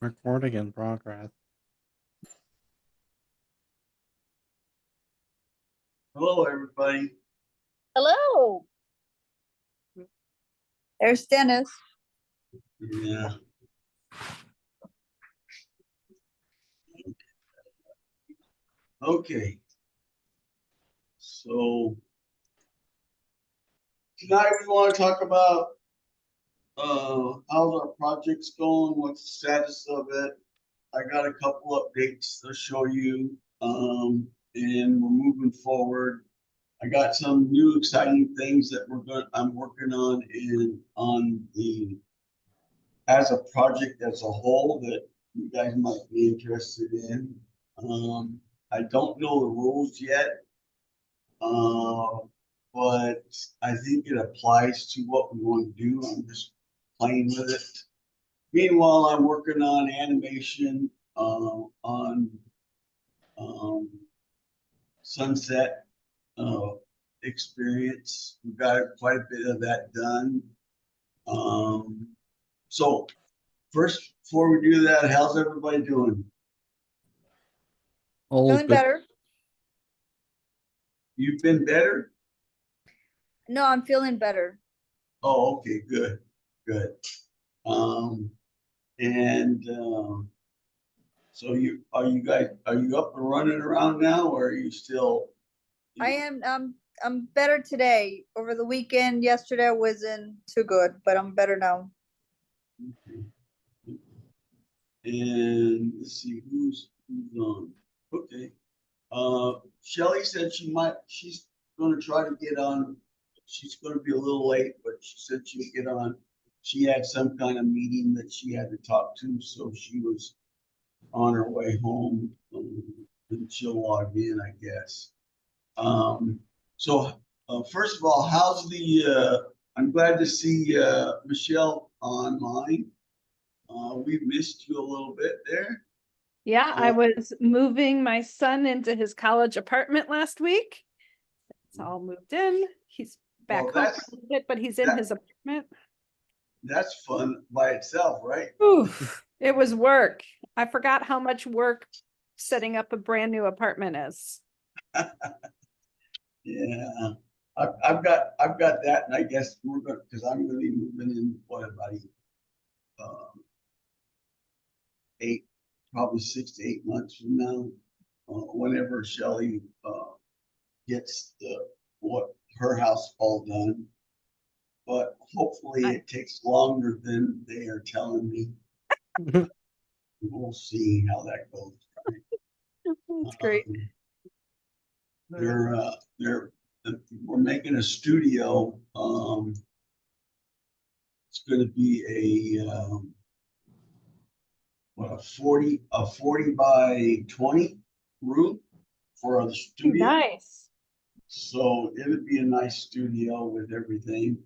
Recording in progress. Hello, everybody. Hello. There's Dennis. Yeah. Okay. So tonight we want to talk about how's our projects going, what's the status of it. I got a couple updates to show you, and we're moving forward. I got some new exciting things that I'm working on as a project as a whole that you guys might be interested in. I don't know the rules yet, but I think it applies to what we want to do. I'm just playing with it. Meanwhile, I'm working on animation on Sunset Experience. We've got quite a bit of that done. So first, before we do that, how's everybody doing? Feeling better. You've been better? No, I'm feeling better. Oh, okay, good, good. So are you up and running around now, or are you still? I am. I'm better today. Over the weekend, yesterday wasn't too good, but I'm better now. Okay. And let's see who's on. Okay. Shelly said she's gonna try to get on. She's gonna be a little late, but she said she'd get on. She had some kind of meeting that she had to talk to, so she was on her way home, and she'll log in, I guess. So first of all, I'm glad to see Michelle online. We missed you a little bit there. Yeah, I was moving my son into his college apartment last week. It's all moved in. He's back home for a little bit, but he's in his apartment. That's fun by itself, right? Ooh, it was work. I forgot how much work setting up a brand new apartment is. Yeah, I've got that, and I guess because I'm gonna be moving in about probably 6 to 8 months from now, whenever Shelly gets her house all done. But hopefully it takes longer than they are telling me. We'll see how that goes. That's great. We're making a studio. It's going to be a 40 by 20 room for a studio. Nice. So it would be a nice studio with everything.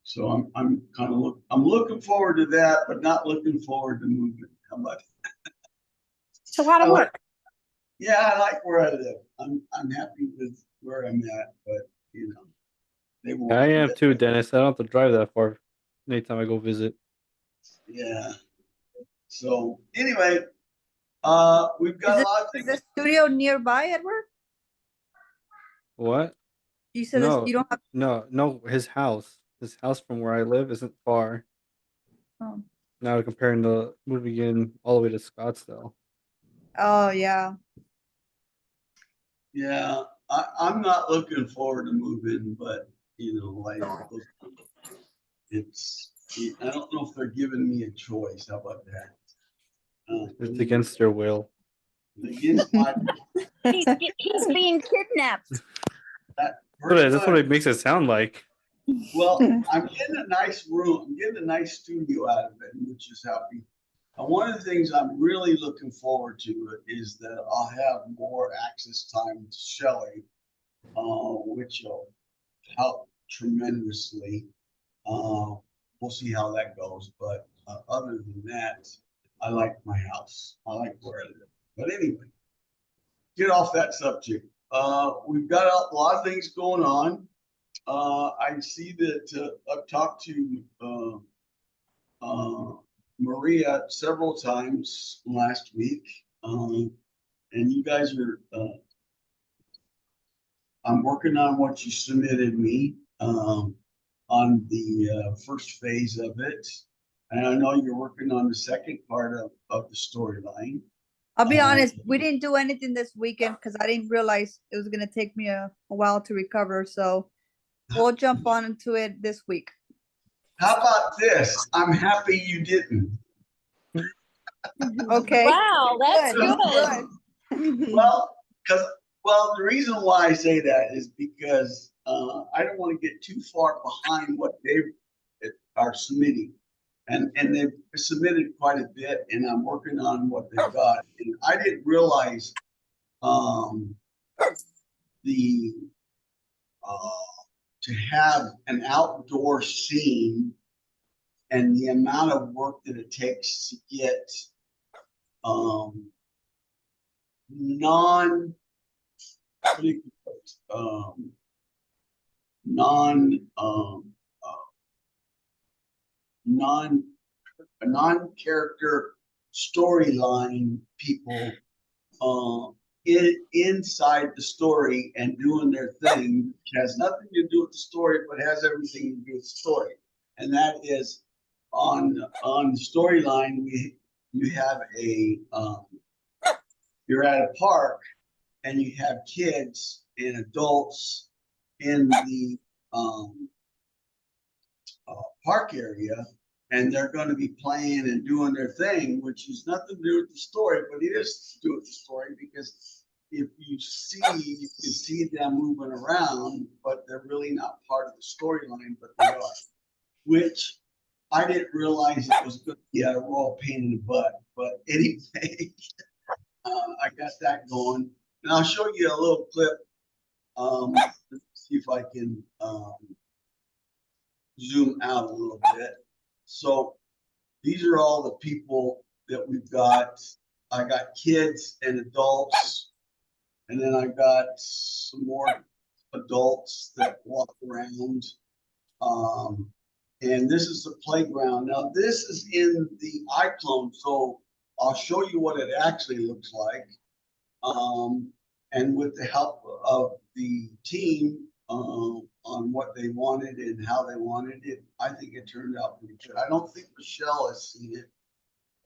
So I'm looking forward to that, but not looking forward to moving. How about that? It's a lot of work. Yeah, I like where I live. I'm happy with where I'm at, but they won't. I am too, Dennis. I don't have to drive that far anytime I go visit. Yeah. So anyway, we've got a lot of things. Is the studio nearby, Edward? What? You said you don't have. No. His house from where I live isn't far. Oh. Now comparing to moving in all the way to Scottsdale. Oh yeah. Yeah, I'm not looking forward to moving, but I don't know if they're giving me a choice. How about that? It's against their will. Against my He's being kidnapped. That's what it makes it sound like. Well, I'm getting a nice room. I'm getting a nice studio out of it, which is happy. And one of the things I'm really looking forward to is that I'll have more access time to Shelly, which will help tremendously. We'll see how that goes. But other than that, I like my house. I like where I live. But anyway, get off that subject. We've got a lot of things going on. I see that I've talked to Maria several times last week. And you guys are, I'm working on what you submitted me, on the first phase of it. And I know you're working on the second part of the storyline. I'll be honest, we didn't do anything this weekend because I didn't realize it was gonna take me a while to recover, so we'll jump on into it this week. How about this? I'm happy you didn't. Okay? Wow, that's Good, good. Well, the reason why I say that is because I don't want to get too far behind what they are submitting. And they've submitted quite a bit, and I'm working on what they've got. And I didn't realize to have an outdoor scene and the amount of work that it takes to get non character storyline people inside the story and doing their thing, which has nothing to do with the story, but has everything to do with the story. And that is on the storyline, you have you're at a park and you have kids and adults in the park area, and they're going to be playing and doing their thing, which has nothing to do with the story, but it is to do with the story, because if you can see them moving around, but they're really not part of the storyline, but they are, which I didn't realize it was going to be a raw pain in the butt. But anyway, I got that going, and I'll show you a little clip. Let's see if I can zoom out a little bit. So these are all the people that we've got. I got kids and adults, and then I got some more adults that walk around. And this is the playground. Now this is in the iClone, so I'll show you what it actually looks like. And with the help of the team, on what they wanted and how they wanted it, I think it turned out pretty good. I don't think Michelle has seen it,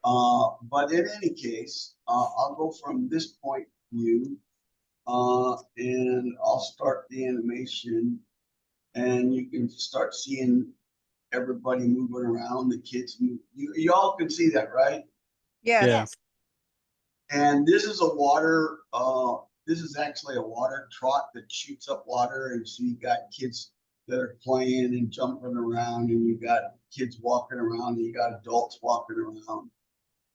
but in any case, I'll go from this point of view, and I'll start the animation, and you can start seeing everybody moving around. The kids move. You all can see that, right? Yes. Yeah. And this is a water. This is actually a water trot that shoots up water, and so you got kids that are playing and jumping around, and you got kids walking around, and you got adults walking around.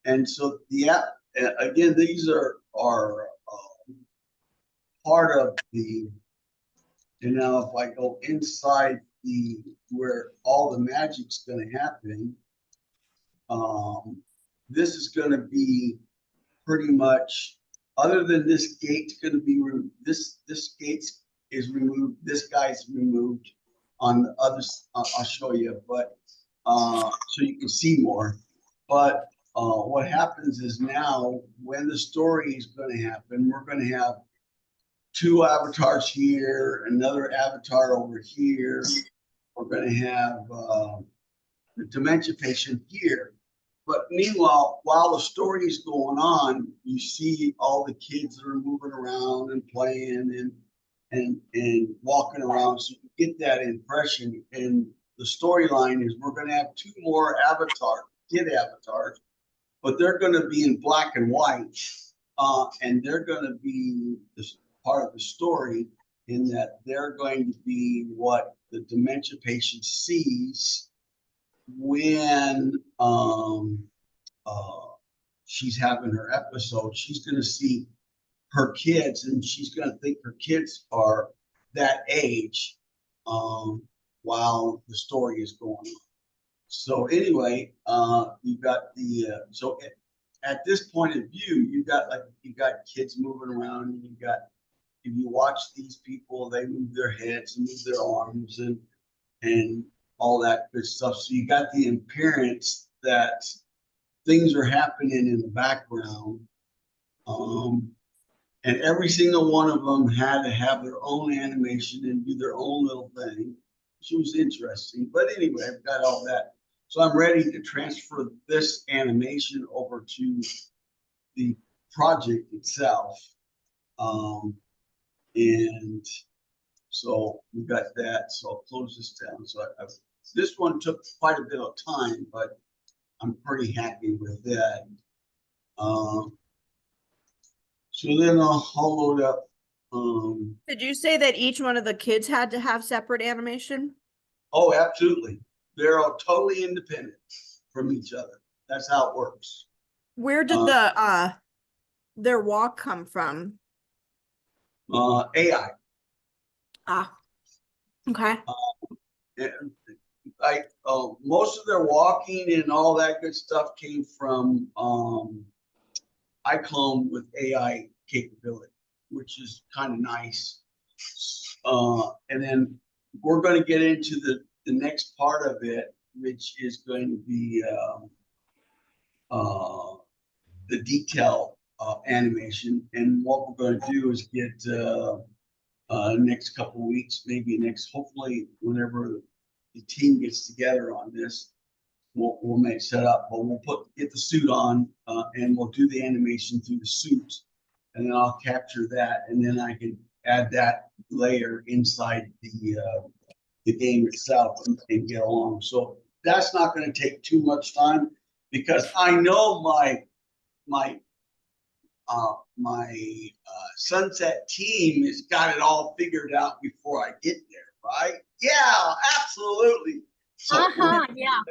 And so again, these are part of the. And now, if I go inside where all the magic's going to happen, this is going to be pretty much. Other than this gate's going to be this gate is removed. This guy's removed. On the other, I'll show you, but so you can see more. But what happens is now, when the story is going to happen, we're going to have two avatars here, another avatar over here. We're going to have the dementia patient here. But meanwhile, while the story is going on, you see all the kids that are moving around and playing and walking around. So you get that impression. And the storyline is we're going to have two more kid avatars, but they're going to be in black and white. And they're going to be part of the story, in that they're going to be what the dementia patient sees when she's having her episode. She's going to see her kids, and she's going to think her kids are that age while the story is going on. So anyway, you got so at this point of view, you got kids moving around, and if you watch these people, they move their heads and move their arms and all that good stuff. So you got the appearance that things are happening in the background. And every single one of them had to have their own animation and do their own little thing, which was interesting. But anyway, I've got all that. So I'm ready to transfer this animation over to the project itself. And so we got that. So I'll close this down. So this one took quite a bit of time, but I'm pretty happy with that. So then I'll load up. Did you say that each one of the kids had to have separate animation? Oh, absolutely. They're all totally independent from each other. That's how it works. Where did their walk come from? AI. Ah, okay. And most of their walking and all that good stuff came from iClone with AI capability, which is kind of nice. And then we're going to get into the next part of it, which is going to be the detail animation. And what we're going to do is get next couple of weeks, maybe hopefully whenever the team gets together on this, we'll make set up, but we'll get the suit on and we'll do the animation through the suit, and then I'll capture that, and then I can add that layer inside the game itself and get along. So that's not going to take too much time, because I know my Sunset team has got it all figured out before I get there, right? Yeah, absolutely. So Yeah.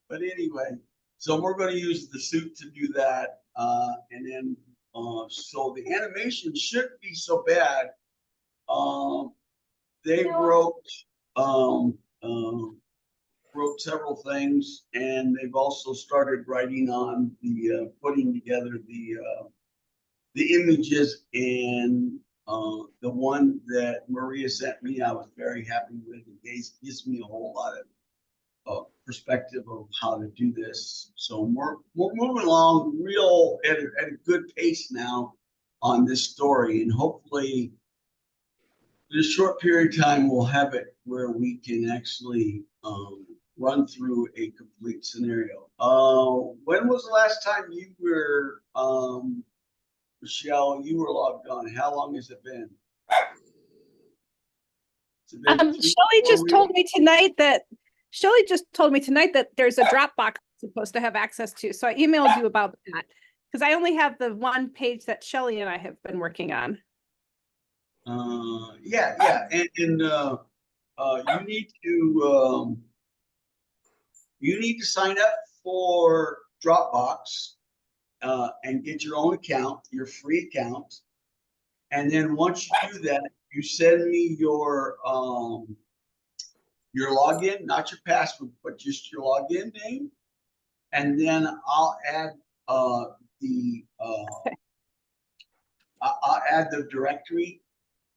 but anyway, so we're going to use the suit to do that, and then so the animation shouldn't be so bad. They wrote several things, and they've also started writing on the putting together the images, and the one that Maria sent me, I was very happy with. It gives me a whole lot of perspective of how to do this. So we're moving along real at a good pace now on this story, and hopefully in a short period of time we'll have it where we can actually run through a complete scenario. When was the last time you were Michelle, you were logged on? How long has it been? Shelly just told me tonight that there's a Dropbox supposed to have access to. So I emailed you about that, because I only have the one page that Shelly and I have been working on. Yeah, and you need to sign up for Dropbox and get your own account, your free account, and then once you do that, you send me your login, not your password, but just your login name, and then I'll add I'll add the directory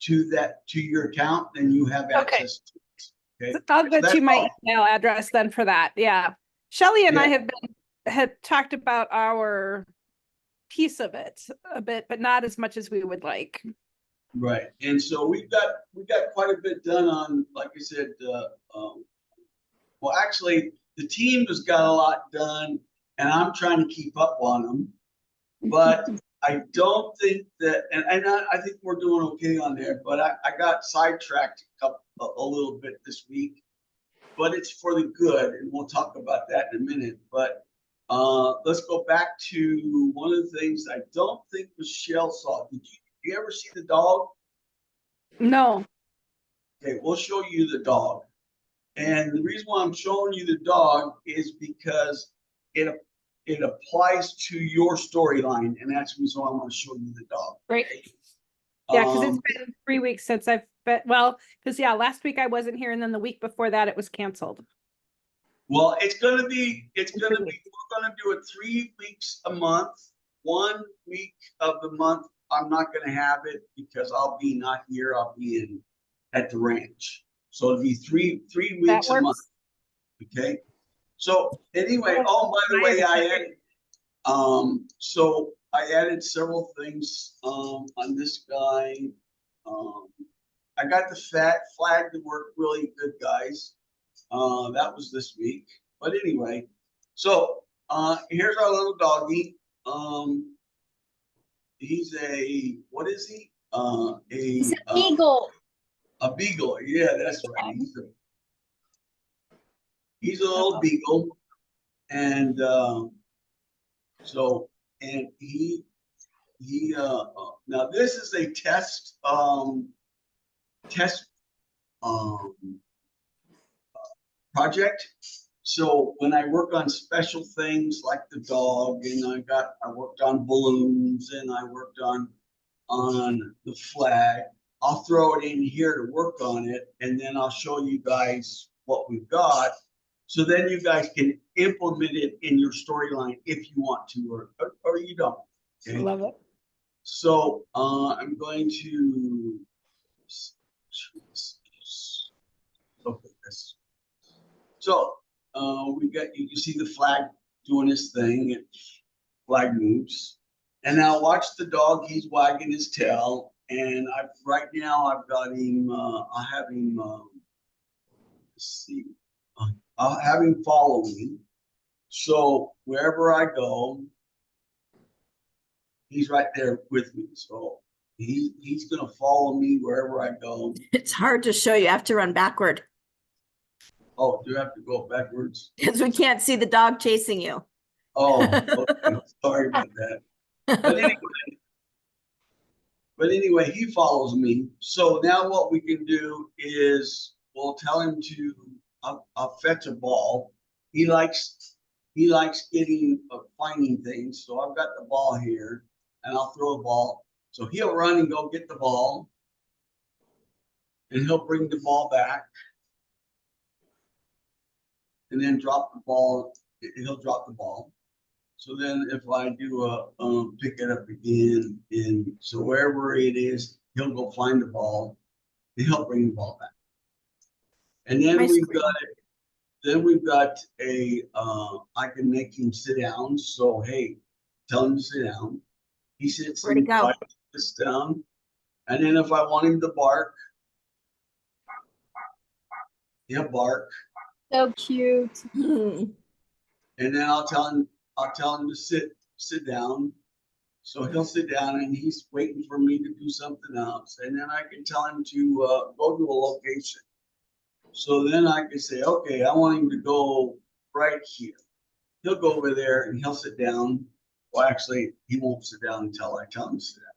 to your account, and you have access to it. Okay. I'll get you my email address then for that. Yeah. Shelly and I had talked about our piece of it a bit, but not as much as we would like. Right. And so we got quite a bit done on, like I said, well, actually the team has got a lot done, and I'm trying to keep up on them, but I don't think that, and I think we're doing okay on there, but I got sidetracked a little bit this week, but it's for the good, and we'll talk about that in a minute. But let's go back to one of the things I don't think Michelle saw. Did you ever see the dog? No. Okay, we'll show you the dog. And the reason why I'm showing you the dog is because it applies to your storyline, and that's the reason why I want to show you the dog. Great. Yeah, because it's been 3 weeks since I've been, well, because last week I wasn't here, and then the week before that it was canceled. Well, we're going to do it 3 weeks a month. 1 week of the month, I'm not going to have it because I'll be not here. I'll be at the ranch. So it'll be three weeks a month. Okay. So anyway, oh, by the way, so I added several things, on this guy. I got the flag to work really good, guys. That was this week, but anyway, so, here's our little doggy. He's what is he? It's a beagle. A beagle, yeah, that's right. He's a little beagle, and so now this is a test project. So when I work on special things like the dog, and I worked on balloons, and I worked on the flag, I'll throw it in here to work on it, and then I'll show you guys what we've got. So then you guys can implement it in your storyline if you want to, or you don't. Okay? Love it. So I'm going to look at this. So you can see the flag doing his thing. Flag moves, and now watch the dog. He's wagging his tail, and right now I've got him. I have him. Let's see. I'll have him follow me. So wherever I go, he's right there with me. So he's gonna follow me wherever I go. It's hard to show. You have to run backward Oh, do you have to go backwards? because we can't see the dog chasing you. Oh, okay. Sorry about that. But anyway, he follows me. So now what we can do is we'll tell him to I'll fetch a ball. He likes finding things. So I've got the ball here, and I'll throw a ball. So he'll run and go get the ball, and he'll bring the ball back, and then drop the ball. He'll drop the ball. So then if I do pick it up again, and so wherever it is, he'll go find the ball, and he'll bring the ball back. And then Nice. we've got I can make him sit down. So hey, tell him to sit down. He sits Where'd he go? sits down. And then if I want him to bark, he'll bark. So cute. Hmm. And then I'll tell him to sit down. So he'll sit down, and he's waiting for me to do something else. And then I can tell him to go to a location. So then I can say, okay, I want him to go right here. He'll go over there and he'll sit down. Well, actually, he won't sit down until I tell him to sit down.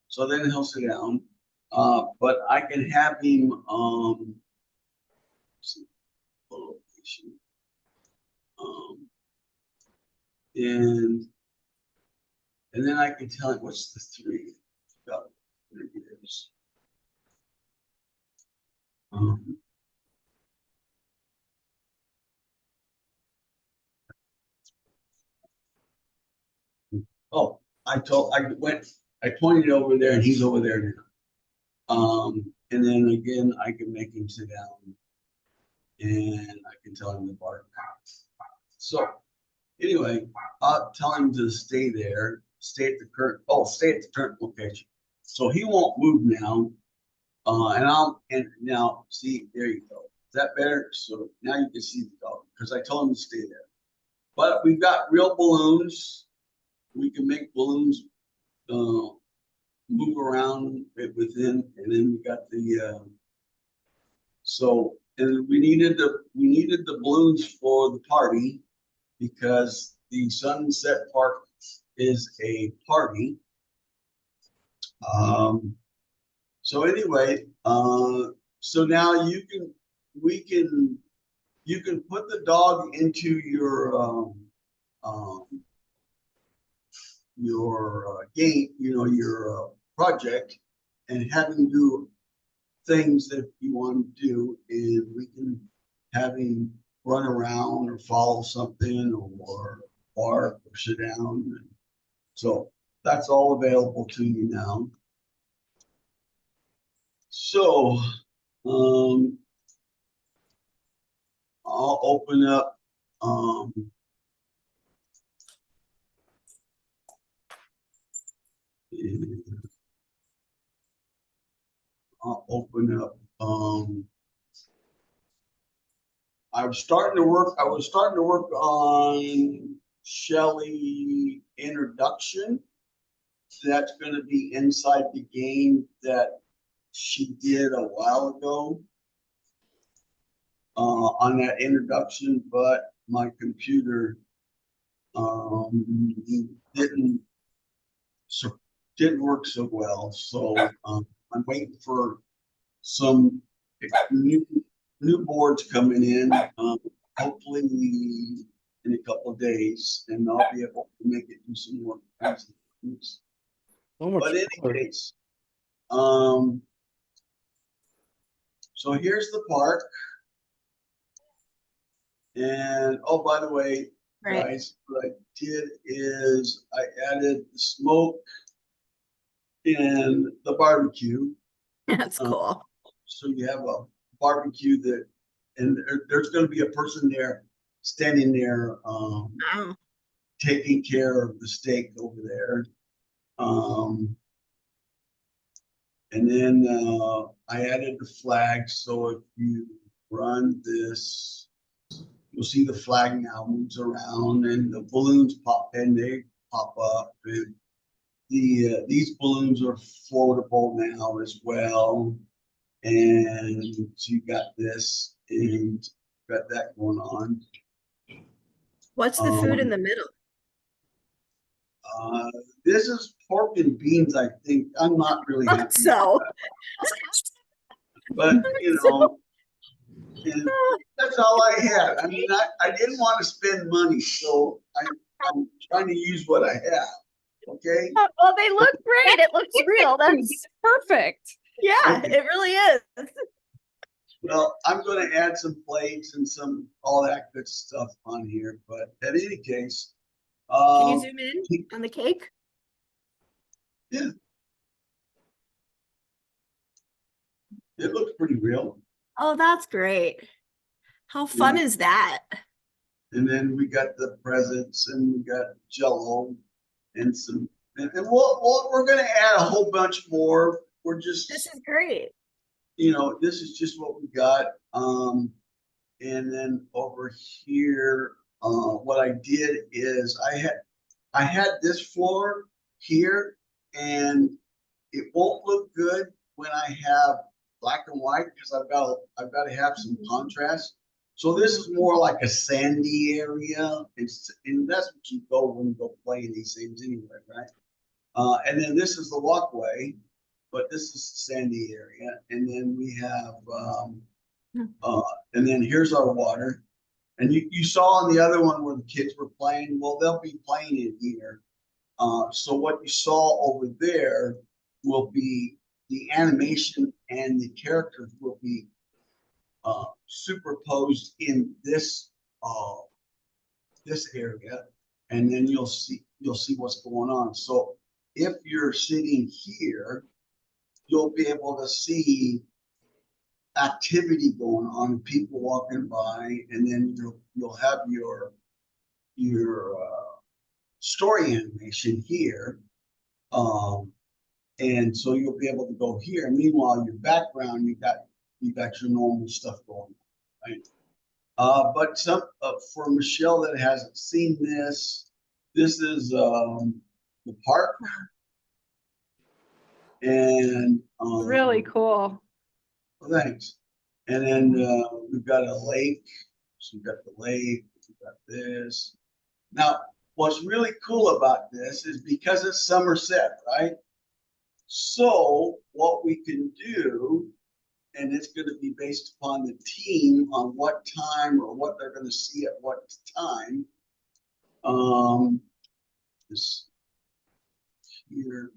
So then he'll sit down. But I can have him location. And then I can tell him what's the 3. Got it. There it is. Oh, I pointed over there, and he's over there now. And then again, I can make him sit down, and I can tell him to bark. So anyway, I'll tell him to stay there, stay at the current location. So he won't move now. And now see, there you go. Is that better? So now you can see the dog because I told him to stay there. But we've got real balloons. We can make balloons move around within, and then we got the and we needed the balloons for the party because the Sunset Park is a party. So anyway, so now you can put the dog into your game, your project, and have him do things that you want to do, and we can have him run around or follow something or bark or sit down. So that's all available to you now. So I'll open up Um, and I'll open up, I was starting to work on Shelley introduction. That's gonna be inside the game that she did a while ago. On that introduction, but my computer, didn't work so well, so, I'm waiting for some new boards coming in, hopefully in a couple of days, and I'll be able to make it do some more. Things. So much But in color. any case, so here's the park. And, oh, by the way, Right. guys, what I did is I added the smoke and the barbecue. That's cool. So you have a barbecue and there's gonna be a person there, standing there, Wow. taking care of the steak over there. And then, I added the flag, so if you run this, you'll see the flag now moves around and the balloons pop and they pop up. And these balloons are floatable now as well. And so you got this and got that going on. What's the food in the middle? This is pork and beans, I think. I'm not really happy. So, But, and that's all I had. I mean, I didn't want to spend money, so I'm trying to use what I have. Okay? Well, they look great. It looks real. That's perfect. yeah, Okay. it really is. Well, I'm going to add some plates and all that good stuff on here. But in any case, Can you zoom in on the cake? yeah, it looks pretty real. Oh, that's great. How fun is that? And then we got the presents and we got Jell-O and we're going to add a whole bunch more. We're just, This is great. this is just what we got. And then over here, what I did is I had this floor here, and it won't look good when I have black and white because I've got to have some contrast. So this is more like a sandy area, and that's what you go when you go play in these things anyway, right? And then this is the walkway, but this is the sandy area, and then we have, and then here's our water. And you saw on the other one where the kids were playing. Well, they'll be playing in here. So what you saw over there will be the animation, and the characters will be superposed in this area, and then you'll see what's going on. So if you're sitting here, you'll be able to see activity going on, people walking by, and then you'll have your story animation here, and so you'll be able to go here. Meanwhile, your background, you got your normal stuff going on, right? But for Michelle that hasn't seen this is the park, and Really cool. thanks. And then we've got a lake. So we've got the lake, we've got this. Now, what's really cool about this is because it's Somerset, right? So what we can do, and it's going to be based upon the team on what time or what they're going to see at what time. This here.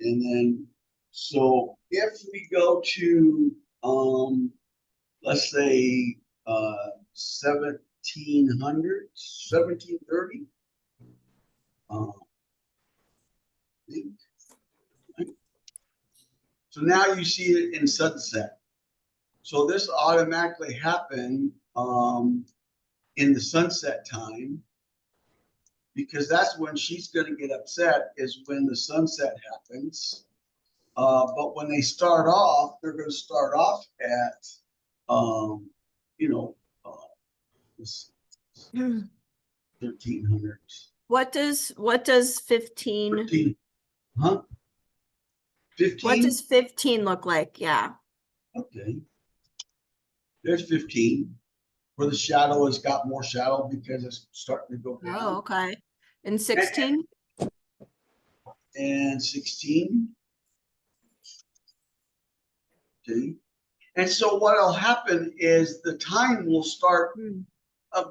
And then, so if we go to, let's say, 1730, so now you see it in sunset. So this automatically happened in the sunset time, because that's when she's gonna get upset, is when the sunset happens. But when they start off, they're gonna start off at, you know, Hmm. 1300. What does 15, 13, huh? what 15? does 15 look like? Yeah. Okay. There's 15, where the shadow has got more shadow because it's starting to go Oh, down. okay. And 16? And 16. Okay. And so what'll happen is the time will start Hmm.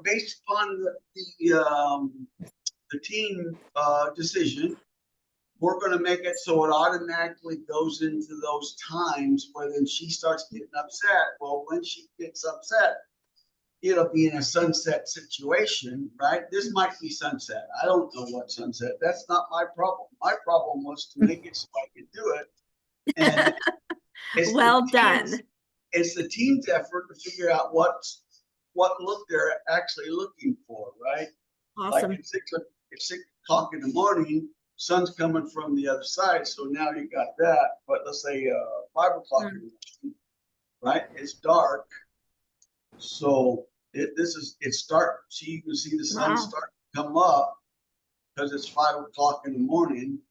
based upon the team decision. We're going to make it so it automatically goes into those times where then she starts getting upset. Well, when she gets upset, it'll be in a sunset situation, right? This might be sunset. I don't know what sunset. That's not my problem. My problem was to make it so I could do it. And it's Well the team's- done. It's the team's effort to figure out what look they're actually looking for, right? Like Awesome. at 6 o'clock in the morning, sun's coming from the other side, so now you got that. But let's say 5 o'clock in the morning, right? It's dark, so it's dark. So you can see the sun Wow. start to come up because it's 5 o'clock in the morning,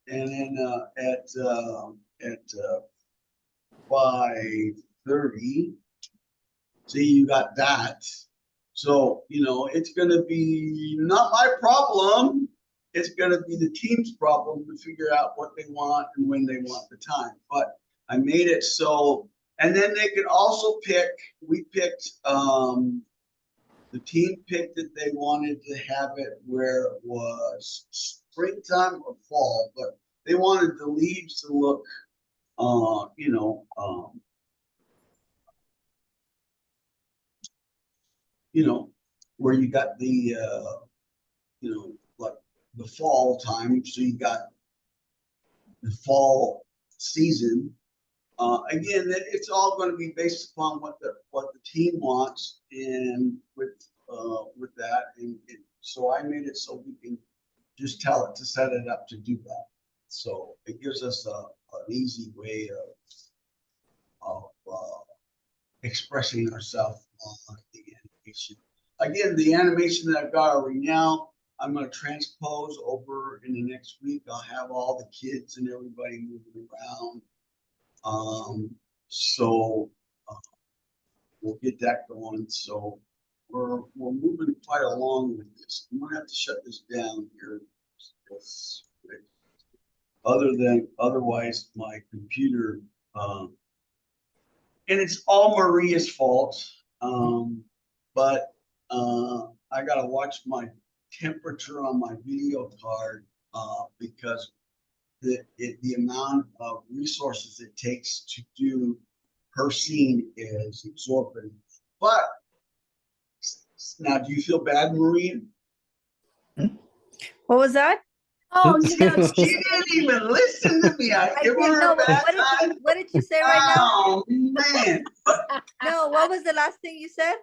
and then at 5:30, see, you got that. So, it's gonna be not my problem. It's gonna be the team's problem to figure out what they want and when they want the time. But I made it so, and then they could also the team picked that they wanted to have it where it was springtime or fall, but they wanted the leaves to look, where you got the, like the fall time. So you got the fall season. Again, it's all going to be based upon what the team wants, and with that, and so I made it so we can just tell it to set it up to do that. So it gives us an easy way of expressing ourselves on the animation. Again, the animation that I've got already now, I'm going to transpose over in the next week. I'll have all the kids and everybody moving around. So we'll get that going. So we're moving quite along with this. I'm gonna have to shut this down here. Otherwise, my computer, and it's all Maria's fault. But I gotta watch my temperature on my video card because the amount of resources it takes to do her scene is exorbitant. But now, do you feel bad, Maria? What was that? Oh, no. She didn't even listen to me. I I give didn't her know. a bad time. What did you say right now? Oh man! No, what was the last thing you said?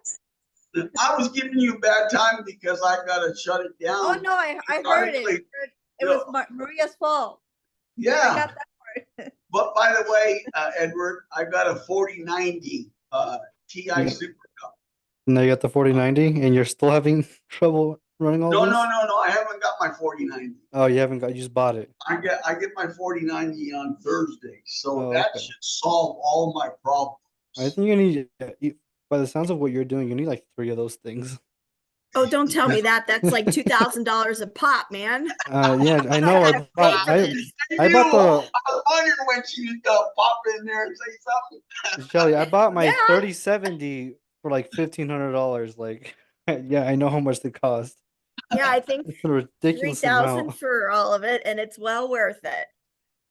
I was giving you a bad time because I gotta shut it down. Oh no, I heard it. It was Maria's fault. I Yeah. got that part. But by the way, Edward, I got a 4090 Ti Yeah. Super Cup. Now you got the 4090 and you're still having trouble running all No, this? no, no, no. I haven't got my 4090. Oh, you just bought it. I get my 4090 on Thursday, so Oh, that okay. should solve all my problems. I think you need, by the sounds of what you're doing, you need like 3 of those things. Oh, don't tell me that. That's like $2,000 a pop, man. Yeah, I know. I bought the, I was wondering when she was gonna pop in there and say something. Shelly, I bought my Yeah. 3070 for like $1,500. Like, yeah, I know how much they cost. Yeah, I think It's a ridiculous 3,000 amount. for all of it, and it's well worth it.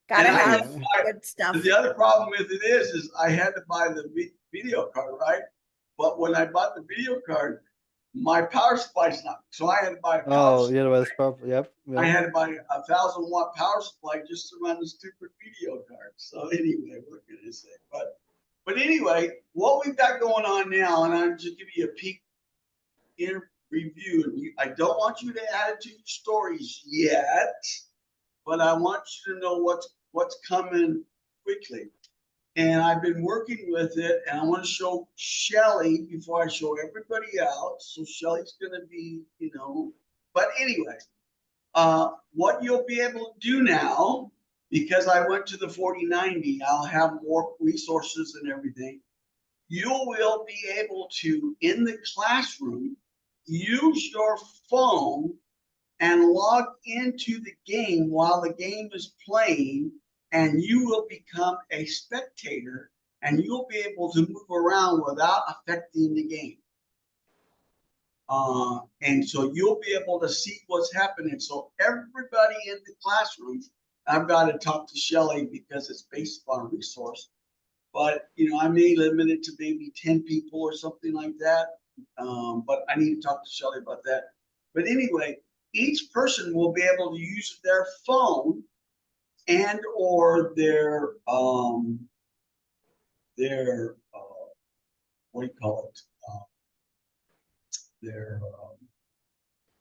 Gotta And I have had to buy- good stuff. The other problem with it is I had to buy the video card, right? But when I bought the video card, my power supply's not, so I had to buy a power Oh, supply. yeah, that's probably, yep. I Yep. had to buy a 1,000-watt power supply just to run the stupid video card. So anyway, what can I say? But anyway, what we've got going on now, and I'm just giving you a peek in review, and I don't want you to add it to your stories yet, but I want you to know what's coming quickly. And I've been working with it, and I want to show Shelly before I show everybody else. So Shelly's gonna be, but anyway, what you'll be able to do now, because I went to the 4090, I'll have more resources and everything. You will be able to, in the classroom, use your phone and log into the game while the game is playing, and you will become a spectator, and you'll be able to move around without affecting the game. And so you'll be able to see what's happening. So everybody in the classroom, I've got to talk to Shelly because it's based on a resource, but I may limit it to maybe 10 people or something like that. But I need to talk to Shelly about that. But anyway, each person will be able to use their phone and or their what do you call it? Their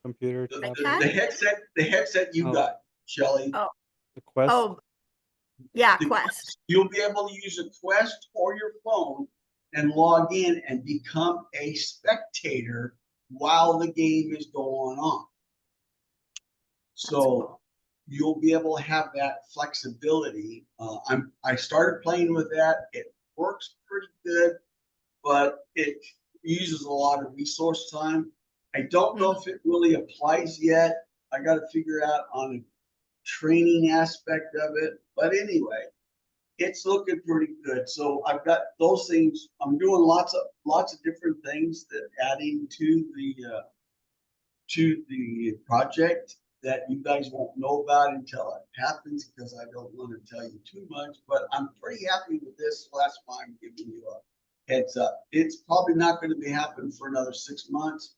Computer, the, tablet, the headset you Oh. got, Shelly. Oh. the Quest. Oh, yeah, The Quest. You'll be able to use a Quest or your phone and log in and become a spectator while the game is going on. That's So cool. you'll be able to have that flexibility. I started playing with that. It works pretty good, but it uses a lot of resource time. I don't know if it really applies yet. I got to figure out on a training aspect of it. But anyway, it's looking pretty good. So I've got those things. I'm doing lots of different things that adding to the project that you guys won't know about until it happens, because I don't want to tell you too much. But I'm pretty happy with this. So that's why I'm giving you a heads up. It's probably not going to be happening for another 6 months,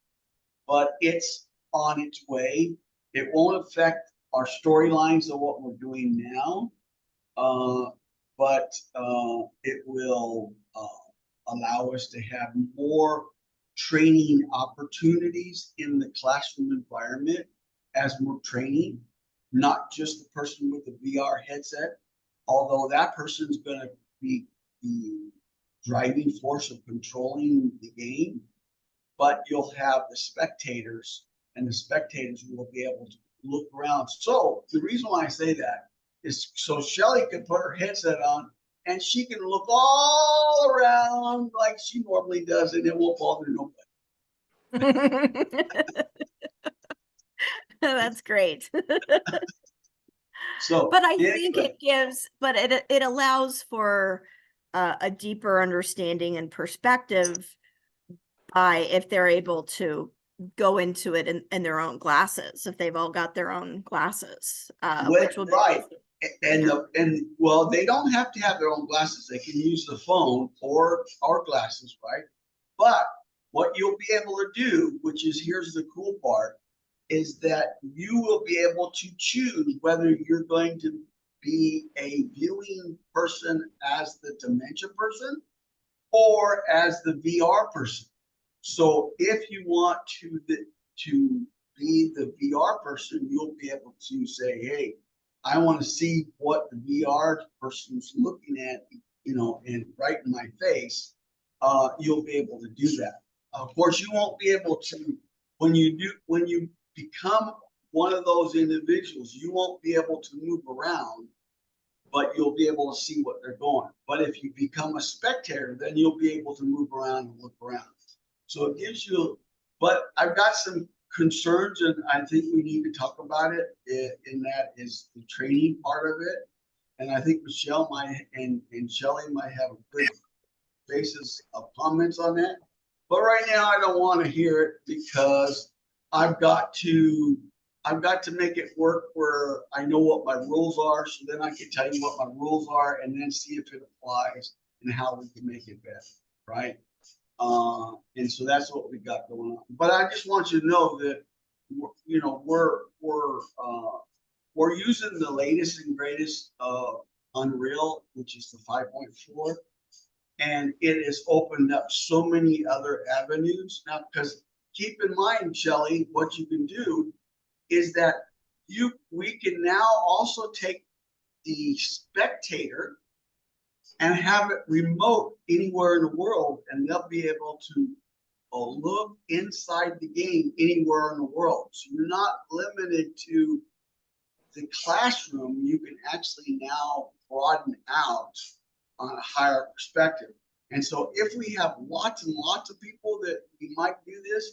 but it's on its way. It won't affect our storylines of what we're doing now, but it will allow us to have more training opportunities in the classroom environment as we're training, not just the person with the VR headset, although that person's going to be the driving force of controlling the game, but you'll have the spectators, and the spectators will be able to look around. So the reason why I say that is so Shelly can put her headset on and she can look all around like she normally does, and it won't bother nobody. That's great. So, But I think anyway, it allows for a deeper understanding and perspective if they're able to go into it in their own glasses, if they've all got their own glasses, which will be right. And well, they don't have to have their own glasses. They can use the phone or our glasses, right? But what you'll be able to do, which is here's the cool part, is that you will be able to choose whether you're going to be a viewing person as the dementia person or as the VR person. So if you want to be the VR person, you'll be able to say, hey, I want to see what the VR person's looking at, and right in my face. You'll be able to do that. Of course, you won't be able to, when you become one of those individuals, you won't be able to move around, but you'll be able to see what they're going. But if you become a spectator, then you'll be able to move around and look around. So it gives you, but I've got some concerns, and I think we need to talk about it, and that is the training part of it. And I think Michelle and Shelly might have a good basis of comments on that. But right now I don't want to hear it because I've got to make it work where I know what my rules are, so then I can tell you what my rules are and then see if it applies and how we can make it better, right? And so that's what we got going on. But I just want you to know that we're using the latest and greatest Unreal, which is the 5.4, and it has opened up so many other avenues now, because keep in mind, Shelley, what you can do is that we can now also take the spectator and have it remote anywhere in the world, and they'll be able to look inside the game anywhere in the world. So you're not limited to the classroom. You can actually now broaden out on a higher perspective. And so if we have lots and lots of people that we might do this,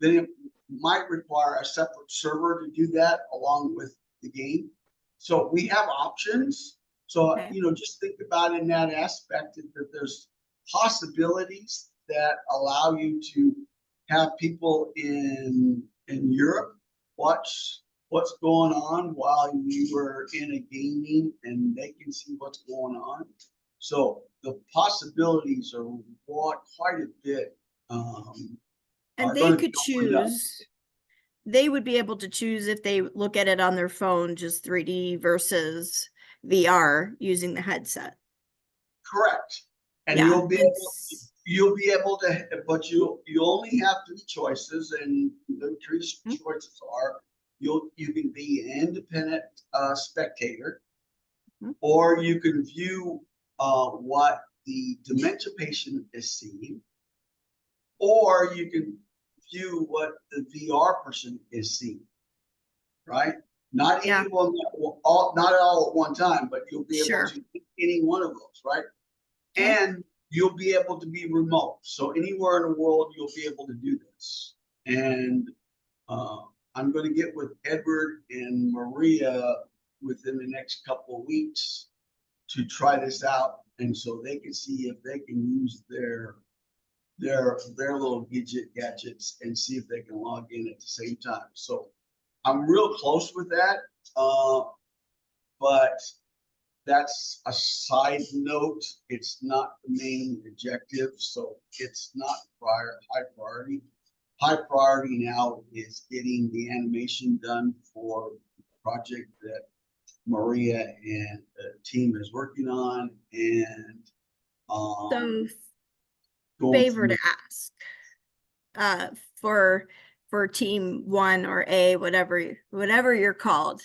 then it might require a separate server to do that along with the game. So we have options. So, Okay. just think about in that aspect that there's possibilities that allow you to have people in Europe watch what's going on while you are in a gaming, and they can see what's going on. So the possibilities are quite a bit. And are they gonna could be opened up. choose, they would be able to choose if they look at it on their phone, just 3D versus VR using the headset. Correct. And Yeah, you'll be it's- able to, but you only have 3 choices, and the 3 choices are you can be an independent spectator, or you can view what the dementia patient is seeing, or you can view what the VR person is seeing, right? Not Yeah. anyone, not all at one time, but you'll be Sure. able to pick any one of those, right? Okay. And you'll be able to be remote. So anywhere in the world, you'll be able to do this. And I'm going to get with Edward and Maria within the next couple of weeks to try this out, and so they can see if they can use their little gadgets and see if they can log in at the same time. So I'm real close with that, but that's a side note. It's not the main objective, so it's not high priority. High priority now is getting the animation done for the project that Maria and the team is working on, and So going favor to through- ask, for team 1 or A, whatever you're called.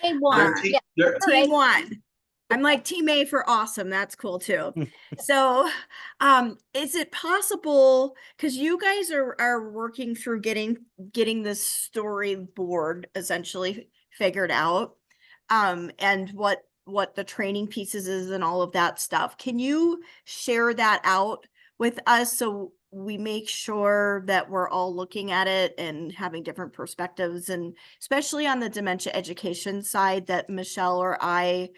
Hey, their one. team- Yeah. their- All right. Team 1. I'm like team A for awesome. That's cool too. So, is it possible, because you guys are working through getting this storyboard essentially figured out, and what the training pieces is and all of that stuff. Can you share that out with us so we make sure that we're all looking at it and having different perspectives, and especially on the dementia education side, that Michelle or I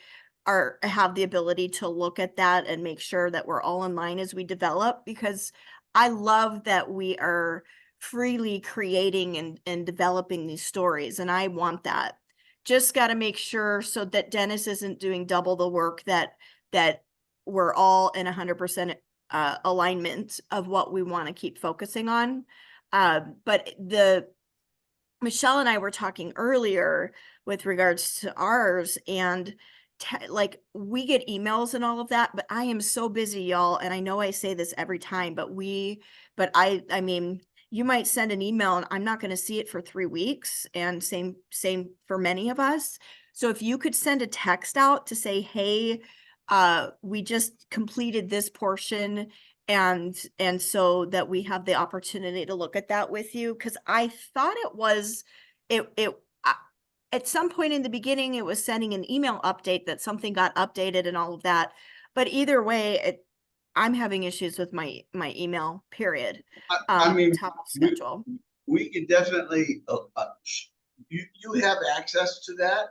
have the ability to look at that and make sure that we're all in line as we develop, because I love that we are freely creating and developing these stories, and I want that. Just got to make sure so that Dennis isn't doing double the work, that we're all in 100% alignment of what we want to keep focusing on. But Michelle and I were talking earlier with regards to ours, and like we get emails and all of that, but I am so busy, y'all. And I know I say this every time, but I mean, you might send an email and I'm not going to see it for 3 weeks, and same for many of us. So if you could send a text out to say, hey, we just completed this portion, and so that we have the opportunity to look at that with you. Because I thought at some point in the beginning, it was sending an email update that something got updated and all of that. But either way, I'm having issues with my email, period. I mean, top of schedule. we can definitely, you have access to that,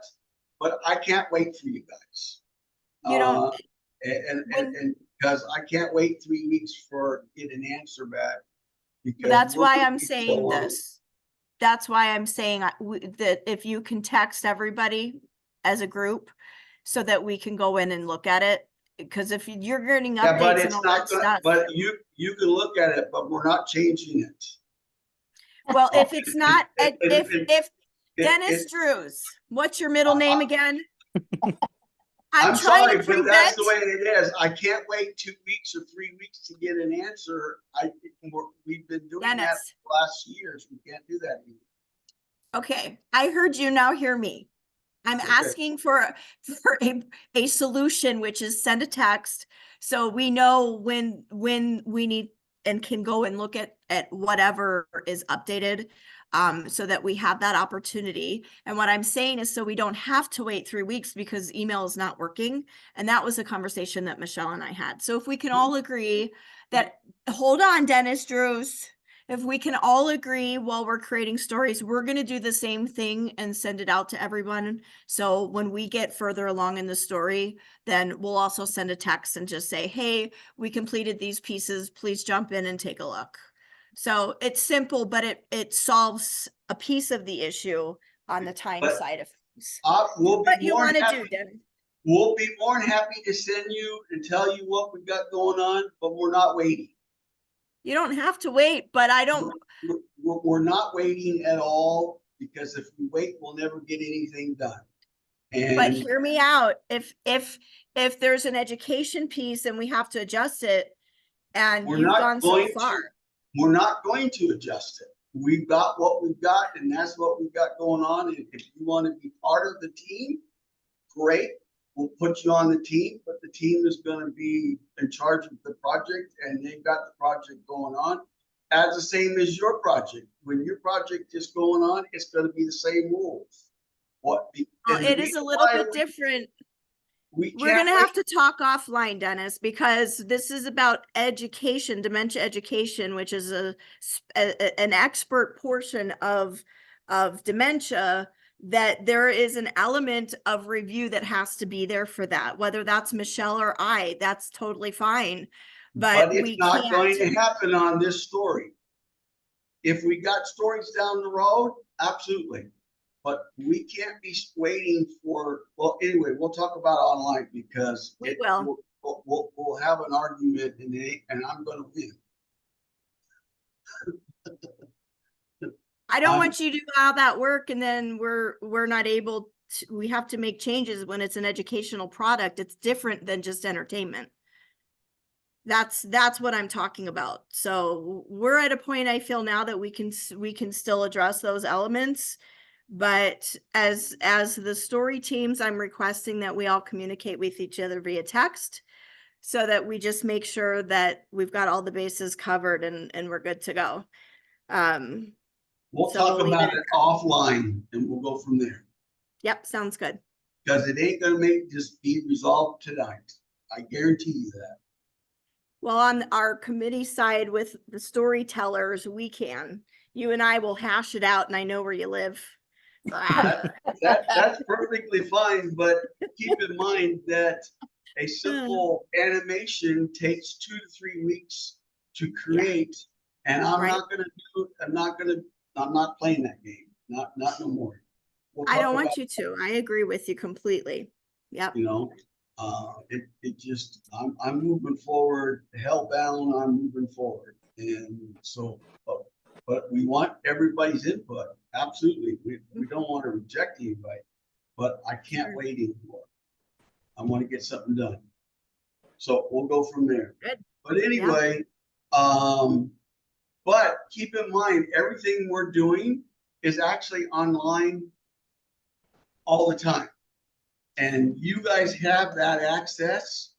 but I can't wait for you guys. You don't- And because I can't wait 3 weeks for get an answer back. because That's we're why gonna I'm be so saying long. this. That's why I'm saying that if you can text everybody as a group so that we can go in and look at it, because if you're getting Yeah, but updates and it's all not that gonna, stuff. but you can look at it, but we're not changing it. Well, if it's not, It- if it- Dennis Drews, what's your middle name again? I'm I'm trying sorry, to but that's prevent. the way it is. I can't wait 2 weeks or 3 weeks to get an answer. We've been doing that Dennis. for the last years. We can't do that anymore. Okay, I heard you, now hear me. I'm Okay. asking for a solution, which is send a text, so we know when we need and can go and look at whatever is updated, so that we have that opportunity. And what I'm saying is, so we don't have to wait 3 weeks because email is not working. And that was a conversation that Michelle and I had. So if we can all agree that, hold on, Dennis Drews. If we can all agree while we're creating stories, we're going to do the same thing and send it out to everyone. So when we get further along in the story, then we'll also send a text and just say, hey, we completed these pieces. Please jump in and take a look. So it's simple, but it solves a piece of the issue on the time But side of things. We'll be What you more want than to do, happy. Dennis? We'll be more than happy to send you and tell you what we got going on, but we're not waiting. You don't have to wait, but I don't. We're not waiting at all, because if we wait, we'll never get anything done. But And hear me out. If there's an education piece and we have to adjust it, and we're you've not gone so going to, far, we're not going to adjust it. We've got what we've got, and that's what we've got going on. And if you want to be part of the team, great. We'll put you on the team, but the team is going to be in charge of the project, and they've got the project going on as the same as your project. When your project is going on, it's going to be the same rules. well, it is a little bit different. We're We're gonna have to talk offline, Dennis, because this is about education, dementia education, which is an expert portion of dementia. That there is an element of review that has to be there for that, whether that's Michelle or I, that's totally fine. But it's we not going to can't. happen on this story. If we got stories down the road, absolutely. But we can't be waiting for, well, anyway, we'll talk about online, because We will. We'll have an argument and I'm gonna win. I don't Um, want you to do all that work and then we're not able to, we have to make changes when it's an educational product. It's different than just entertainment. That's what I'm talking about. So we're at a point, I feel now, that we can still address those elements. But as the story teams, I'm requesting that we all communicate with each other via text, so that we just make sure that we've got all the bases covered and we're good to go. We'll So talk we'll leave about it it offline and we'll go from there. Yep, sounds good. Because it ain't gonna just be resolved tonight. I guarantee you that. Well, on our committee side with the storytellers, we can. You and I will hash it out, and I know where you live. That's perfectly fine, but keep in mind that a simple animation takes 2 to 3 weeks to create. And I'm Right. not gonna do, I'm not playing that game, not no more. We'll I talk don't want about, you to. I agree with you completely. Yep. you know, it just, I'm moving forward, hellbound, I'm moving forward. And so, but we want everybody's input, absolutely. We don't want to reject anybody, but I can't Sure. wait anymore. I want to get something done. So we'll go from there. Good. But anyway, but keep in mind, everything we're doing is actually online all the time. And you guys have that access.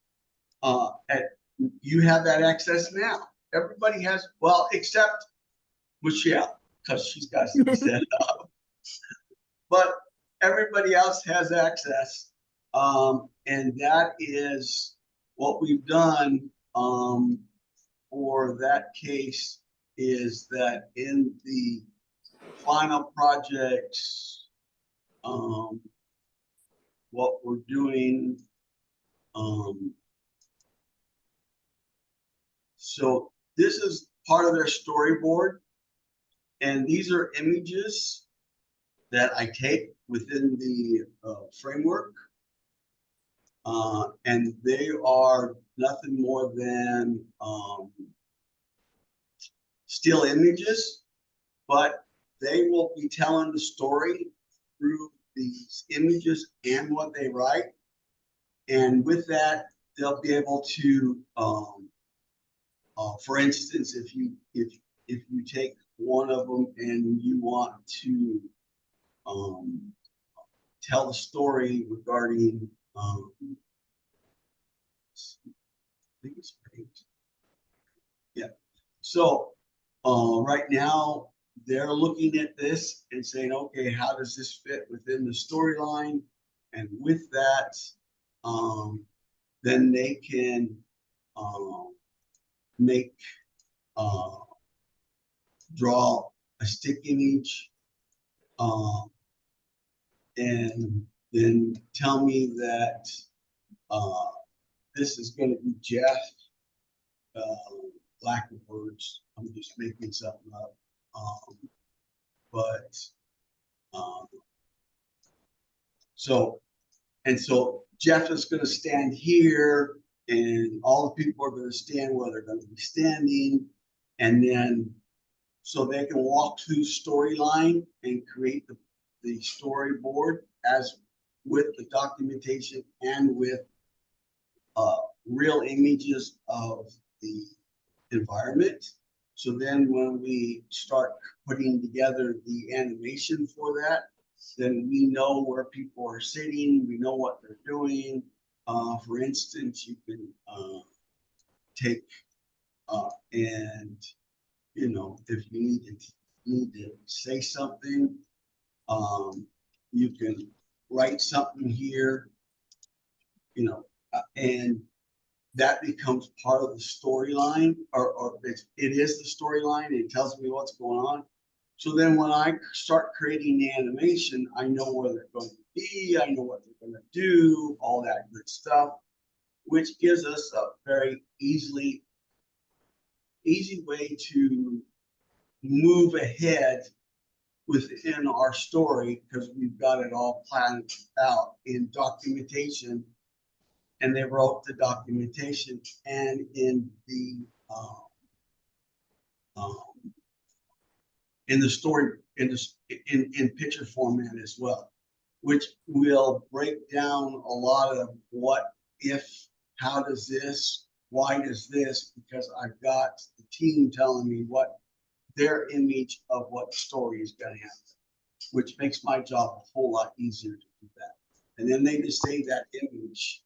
You have that access now. Everybody has, well, except Michelle, because she's got something set up. But everybody else has access. And that is what we've done for that case, is that in the final projects, what we're doing, so this is part of their storyboard, and these are images that I take within the framework, and they are nothing more than still images, but they will be telling the story through these images and what they write. And with that, they'll be able to, for instance, if you take one of them and you want to tell the story regarding, I think it's paint. Yeah. So right now they're looking at this and saying, okay, how does this fit within the storyline? And with that, then they can make draw a stick image, and then tell me that this is going to be Jeff. Lack of words, I'm just making something up. So Jeff is going to stand here, and all the people are going to stand where they're going to be standing, and then so they can walk through storyline and create the storyboard as with the documentation and with real images of the environment. So then when we start putting together the animation for that, then we know where people are sitting, we know what they're doing. For instance, you can take and if you need to say something, you can write something here, and that becomes part of the storyline, or it is the storyline. It tells me what's going on. So then when I start creating the animation, I know where they're going to be, I know what they're going to do, all that good stuff, which gives us a very easy way to move ahead within our story, because we've got it all planned out in documentation, and they wrote the documentation and in the story in picture format as well, which will break down a lot of what if, how does this, why does this, because I've got the team telling me what their image of what the story is going to happen, which makes my job a whole lot easier to do that. And then they just save that image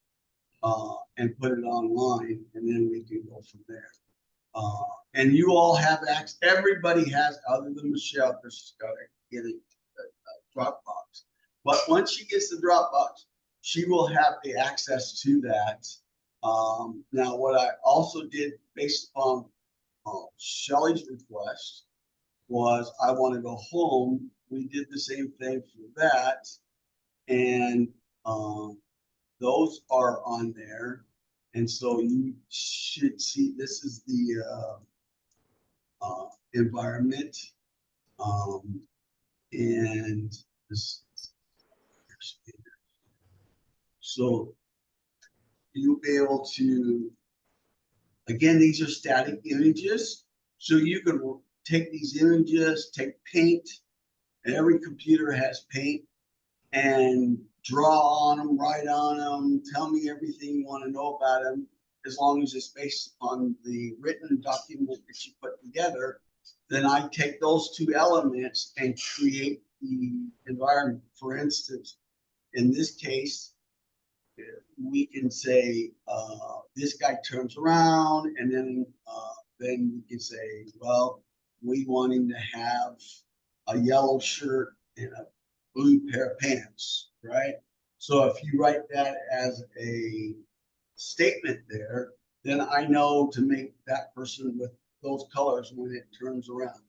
and put it online, and then we can go from there. And you all have access, everybody has, other than Michelle, because she's got to get a Dropbox. But once she gets the Dropbox, she will have the access to that. Now, what I also did based upon Shelley's request was I want to go home. We did the same thing for that. And those are on there. And so you should see, this is the environment. And this, so you'll be able to, again, these are static images. So you can take these images, take paint, and every computer has paint, and draw on them, write on them, tell me everything you want to know about them, as long as it's based on the written document that you put together. Then I take those two elements and create the environment. For instance, in this case, we can say this guy turns around, and then we can say, well, we want him to have a yellow shirt and a blue pair of pants, right? So if you write that as a statement there, then I know to make that person with those colors when it turns around.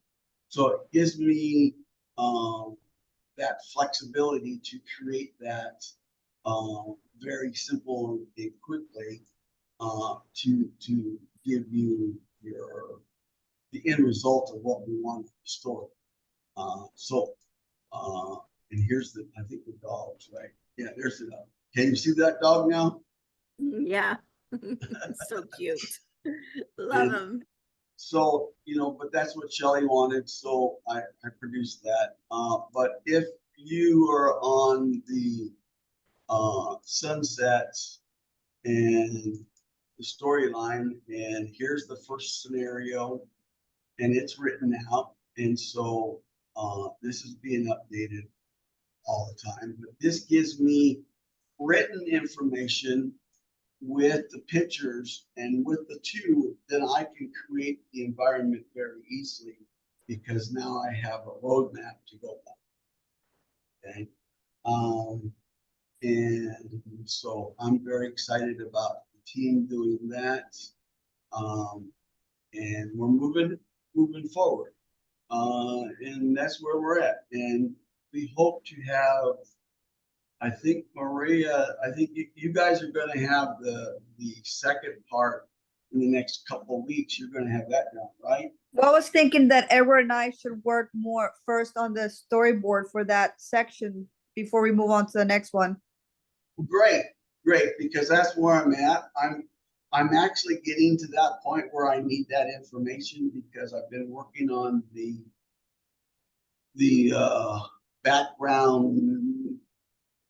So it gives me that flexibility to create that very simple and quickly to give you the end result of what we want in the story. And here's I think the dogs, right? Yeah, there's the dog. Can you see that dog now? Yeah. So cute. Love them. So, but that's what Shelley wanted, so I produced that. But if you are on the Sunset and the storyline, and here's the first scenario, and it's written out. And so this is being updated all the time. But this gives me written information with the pictures, and with the two, then I can create the environment very easily because now I have a roadmap to go by. Okay. And so I'm very excited about the team doing that. And we're moving forward. And that's where we're at. And we hope to have, I think Maria, I think you guys are going to have the second part in the next couple of weeks. You're going to have that done, right? Well, I was thinking that Edward and I should work more first on the storyboard for that section before we move on to the next one. Great, because that's where I'm at. I'm actually getting to that point where I need that information because I've been working on the background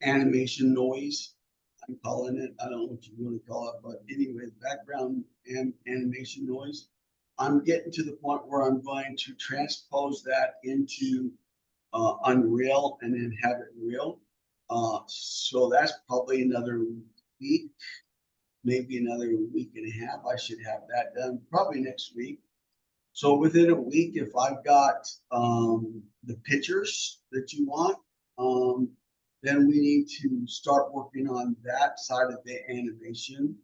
animation noise. I'm calling it. I don't know what you really call it, but anyway, background animation noise. I'm getting to the point where I'm going to transpose that into Unreal and then have it real. So that's probably another week, maybe another week and a half. I should have that done probably next week. So within a week, if I've got the pictures that you want, then we need to start working on that side of the animation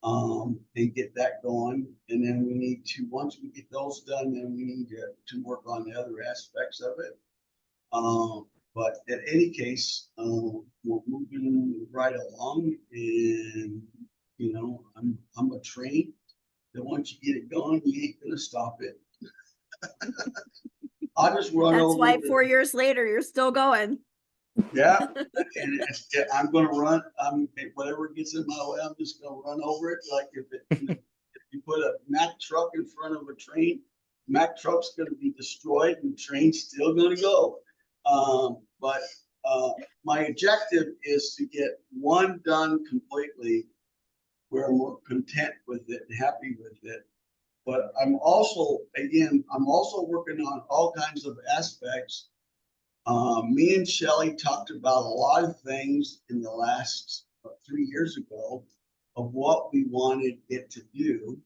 and get that going. And then we need to, once we get those done, then we need to work on the other aspects of it. But in any case, we're moving right along, and you know, I'm a train that once you get it going, you ain't gonna stop it. I'll just run That's over. why 4 years later, you're still going. Yeah, and I'm gonna run. Whatever gets in my way, I'm just gonna run over it. Like if you put a Mack truck in front of a train, Mack truck's gonna be destroyed, and the train's still gonna go. But my objective is to get one done completely where I'm more content with it and happy with it. But I'm also working on all kinds of aspects. Me and Shelley talked about a lot of things in the last 3 years ago of what we wanted it to do.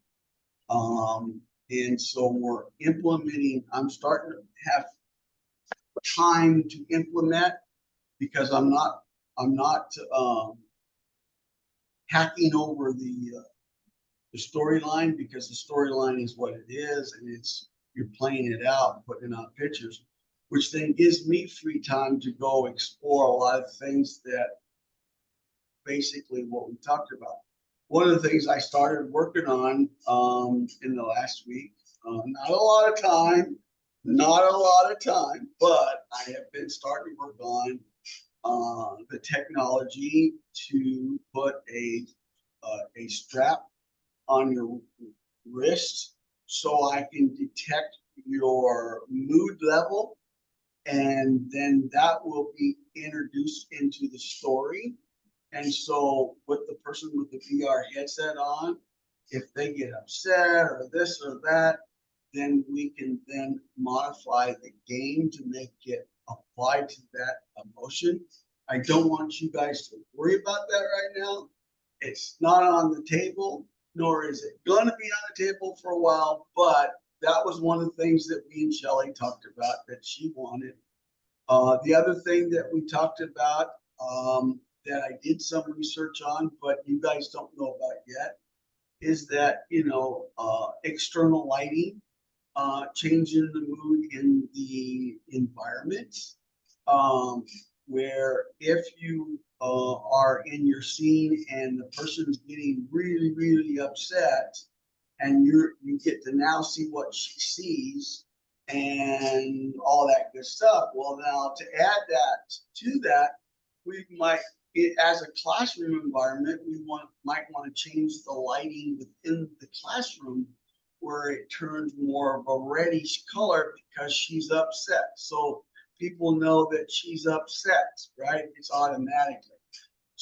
And so we're implementing, I'm starting to have time to implement because I'm not hacking over the storyline, because the storyline is what it is, and you're playing it out and putting out pictures, which then gives me free time to go explore a lot of things that basically what we talked about. One of the things I started working on in the last week, not a lot of time, but I have been starting to work on the technology to put a strap on your wrist so I can detect your mood level, and then that will be introduced into the story. And so with the person with the VR headset on, if they get upset or this or that, then we can then modify the game to make it apply to that emotion. I don't want you guys to worry about that right now. It's not on the table, nor is it going to be on the table for a while, but that was one of the things that me and Shelley talked about that she wanted. The other thing that we talked about that I did some research on, but you guys don't know about yet, is that, external lighting, changing the mood in the environment, where if you are in your scene and the person is getting really, really upset, and you get to now see what she sees and all that good stuff. Well, now to add that to that, we might, as a classroom environment, might want to change the lighting within the classroom where it turns more of a reddish color because she's upset. So people know that she's upset, right? It's automatically.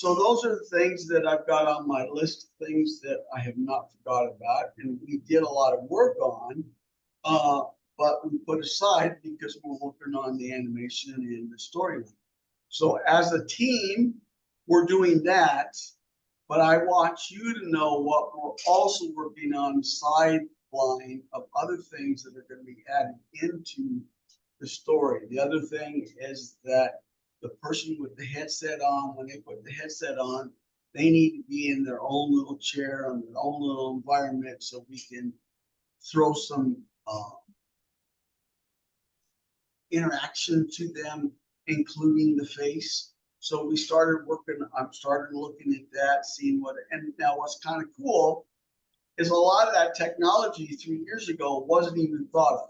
So those are the things that I've got on my list of things that I have not forgot about, and we did a lot of work on. But we put aside because we're working on the animation and the storyline. So as a team, we're doing that, but I want you to know what we're also working on sideline of other things that are going to be added into the story. The other thing is that the person with the headset on, when they put the headset on, they need to be in their own little chair, on their own little environment, so we can throw some interaction to them, including the face. So we started working, I'm started looking at that, seeing what, and now what's kind of cool is a lot of that technology 3 years ago wasn't even thought of.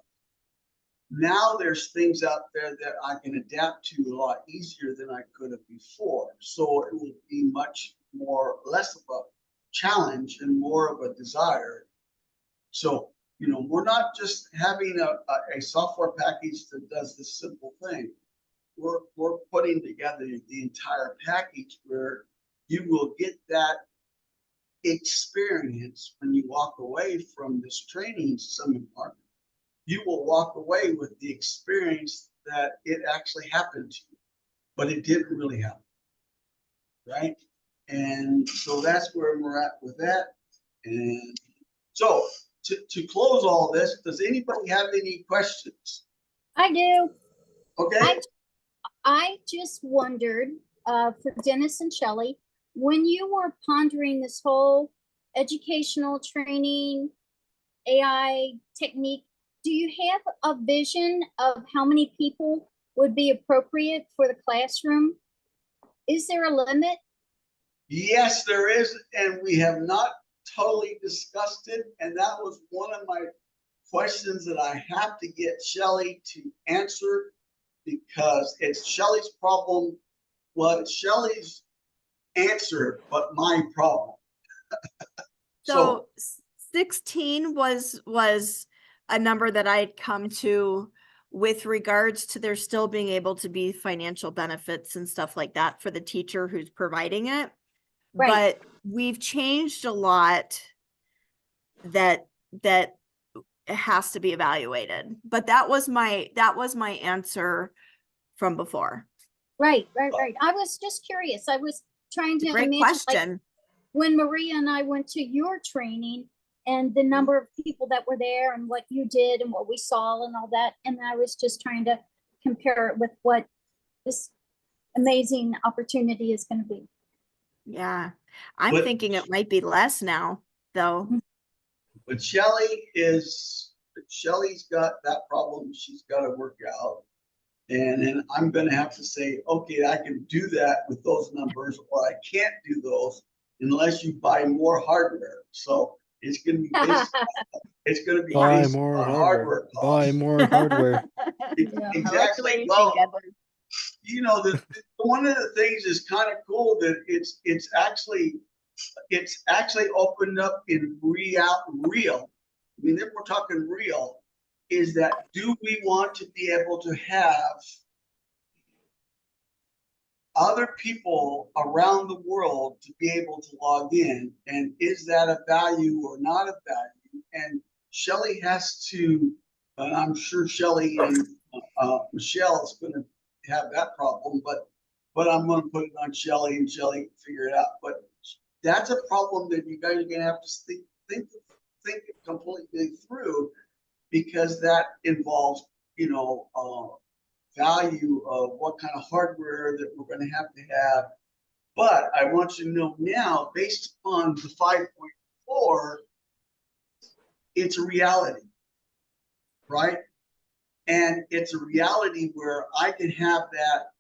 Now there's things out there that I can adapt to a lot easier than I could have before. So it will be much more, less of a challenge and more of a desire. So, you know, we're not just having a software package that does this simple thing. We're putting together the entire package where you will get that experience when you walk away from this training seminar. You will walk away with the experience that it actually happened to you, but it didn't really happen, right? And so that's where we're at with that. And so to close all this, does anybody have any questions? I do. Okay. I just wondered, for Dennis and Shelley, when you were pondering this whole educational training, AI technique, do you have a vision of how many people would be appropriate for the classroom? Is there a limit? Yes, there is, and we have not totally discussed it. And that was one of my questions that I have to get Shelley to answer, because it's Shelley's problem. Well, it's Shelley's answer, but my problem. So 16 was a number that I'd come to with regards to there still being able to be financial benefits and stuff like that for the teacher who's providing it. Right. But we've changed a lot that has to be evaluated. But that was my answer from before. Right. I was just curious. I was trying to Great imagine, like, question. when Maria and I went to your training and the number of people that were there and what you did and what we saw and all that. And I was just trying to compare it with what this amazing opportunity is going to be. Yeah. I'm But- thinking it might be less now, though. But Shelley's got that problem she's got to work out. And then I'm going to have to say, okay, I can do that with those numbers, or I can't do those unless you buy more hardware. So it's going to be based, it's going to be Buy based more on hardware. Buy costs. more hardware. Yeah. I like the way Exactly. you Well, think, Edward. you know, one of the things is kind of cool that it's actually opened up in real. I mean, if we're talking real, is that do we want to be able to have other people around the world to be able to log in, and is that a value or not a value? And Shelley has to, and I'm sure Shelley and Michelle is going to have that problem, but I'm going to put it on Shelley and Shelley figure it out. But that's a problem that you guys are going to have to think completely through, because that involves, you know, value of what kind of hardware that we're going to have. But I want you to know now, based on the 5.4, it's a reality, right? And it's a reality where I can have that,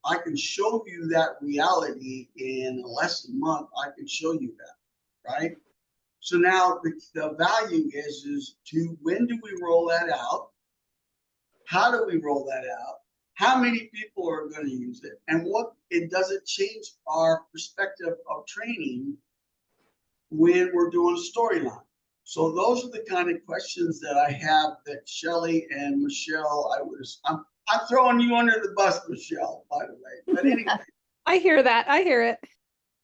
I can show you that reality in less than a month. I can show you that, right? So now the value is when do we roll that out? How do we roll that out? How many people are going to use it? And does it change our perspective of training when we're doing a storyline? So those are the kind of questions that I have that Shelley and Michelle, I'm throwing you under the bus, Michelle, by the way. But anyway, I hear that. I hear it.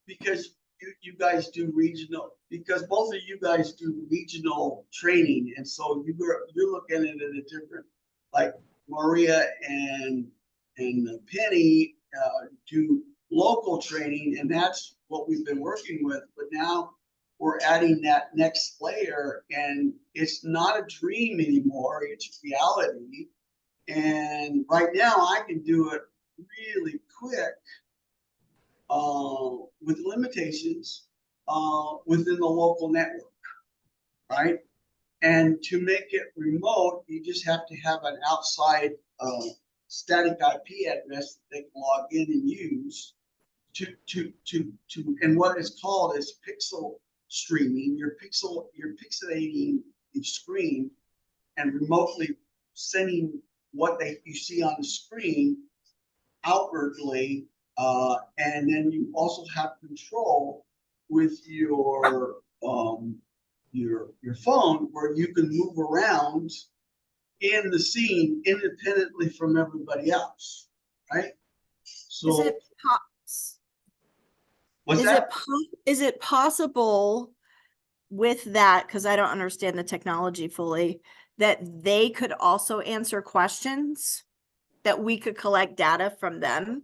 because you guys do regional, because both of you guys do regional training, and so you're looking at it in a different, like Maria and Penny do local training, and that's what we've been working with. But now we're adding that next layer, and it's not a dream anymore, it's reality. And right now I can do it really quick with limitations within the local network, right? And to make it remote, you just have to have an outside static IP address that they can log in and use and what is called is pixel streaming. You're pixelating the screen and remotely sending what you see on the screen outwardly, and then you also have control with your phone, where you can move around in the scene independently from everybody else, right? So is it possible with that, because I don't understand the technology fully, that they could also answer questions, that we could collect data from them?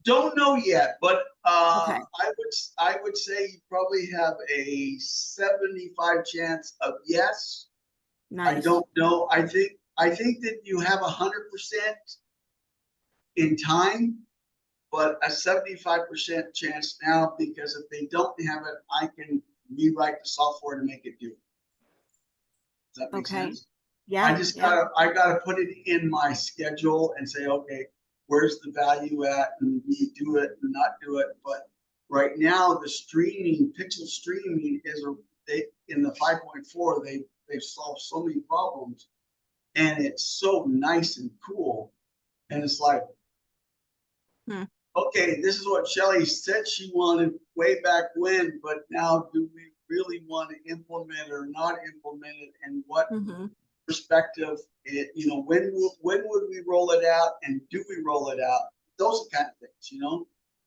Don't know yet, but Okay. I would say you probably have a 75 chance of yes. I Nice. don't know. I think that you have 100% in time, but a 75% chance now, because if they don't have it, I can rewrite the software to make it do it. Does that make Okay. sense? Yeah. I just gotta put it in my schedule and say, okay, where's the value at, and we do it and not do it. But right now, the pixel streaming in the 5.4, they've solved so many problems, and it's so nice and cool. And it's like, okay, this is what Shelly said she wanted way back when, but now do we really want to implement or not implement it, and what perspective, when would we roll it out, and do we roll it out? Those kind of things,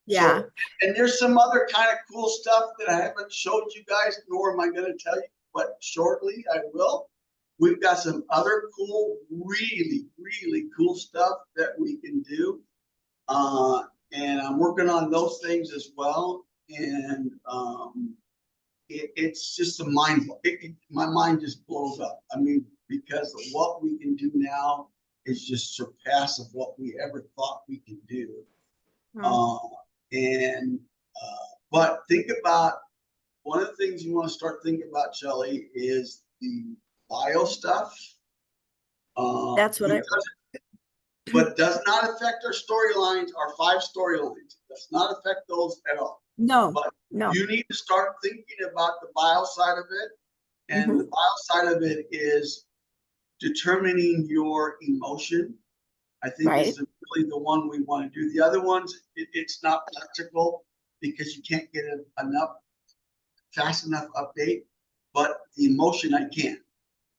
Yeah. So, and there's some other kind of cool stuff that I haven't showed you guys, nor am I going to tell you, but shortly I will. We've got some other cool, really, really cool stuff that we can do. And I'm working on those things as well. And it's just a my mind just blows up. I mean, because of what we can do now is just surpass of what we ever thought we could do. But think about, one of the things you want to start thinking about, Shelly, is the bio stuff. That's what but does not affect our storylines, our 5 storylines. It does not affect those at all. No. But No. you need to start thinking about the bio side of it. And the bio side of it is determining your emotion. I think Right. is really the one we want to do. The other ones, it's not practical because you can't get fast enough update, but the emotion I can.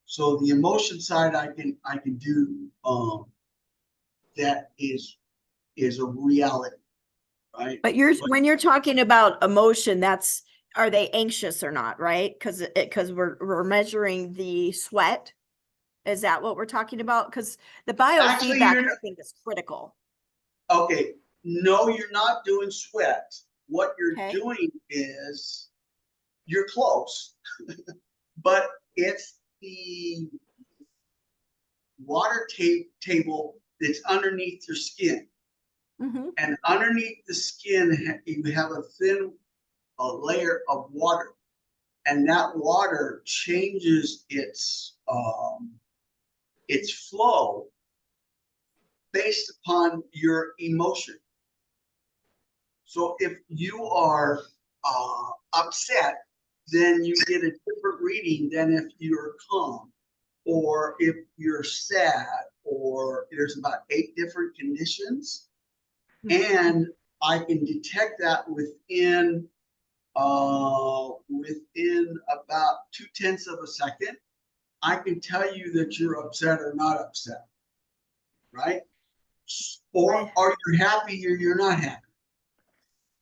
So the emotion side I can do, that is a reality, right? But when you're talking about emotion, are they anxious or not, right? Because we're measuring the sweat. Is that what we're talking about? Because the biofeedback, I think, is critical. Okay, no, you're not doing sweat. What you're doing is you're close, but it's the water table that's underneath your skin. And underneath the skin, you have a thin layer of water, and that water changes its flow based upon your emotion. So if you are upset, then you get a different reading than if you're calm, or if you're sad, or there's about 8 different conditions. And I can detect that within about 0.2 of a second. I can tell you that you're upset or not upset, right? Or are you happy or you're not happy?